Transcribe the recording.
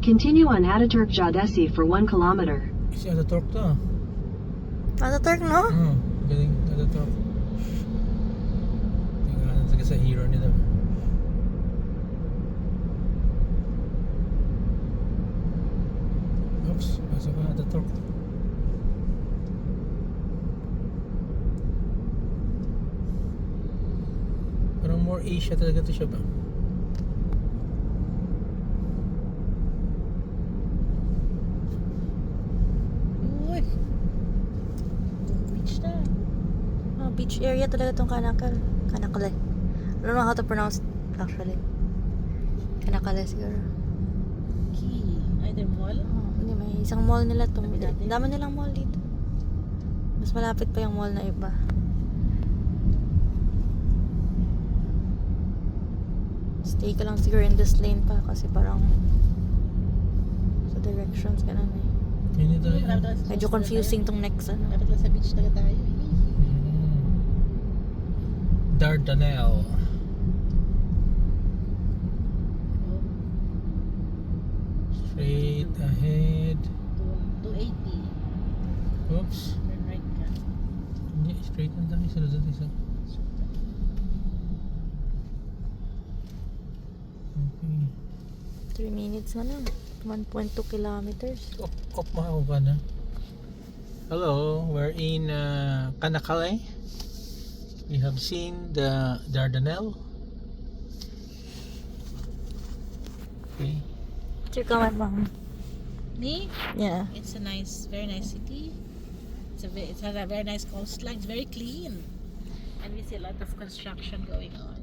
Continue on Ataturk Jadesi for 1 kilometer. Si Ataturk to. Ataturk, no? Galing Ataturk. Tingnan natin sa hero nila. Oops, pasok ka Ataturk. Parang more Asia talaga to siya ba? Uy. Beach na. Oh, beach area talaga tong Kanakal. Kanakal eh. I don't know how to pronounce it actually. Kanakal eh siguro. Key. Ay, the mall. Oh, hindi, may isang mall nila to. Sabi natin. Ang dami nilang mall dito. Mas malapit pa yung mall na iba. Stay ka lang siguro in this lane pa kasi parang sa directions ganun eh. Hindi tayo. Medyo confusing tong next ano. Dapat lang sa beach talaga tayo. Dardanelle. Straight ahead. 280. Oops. Turn right ka. Hindi, straight na tayo. Sunod natin isa. Okay. 3 minutes na lang. 1.2 kilometers. Op mo ka na. Hello, we're in Kanakale. We have seen the Dardanelle. Okay. What's your comment, Mom? Me? Yeah. It's a nice, very nice city. It has a very nice coastline. It's very clean. And we see a lot of construction going on.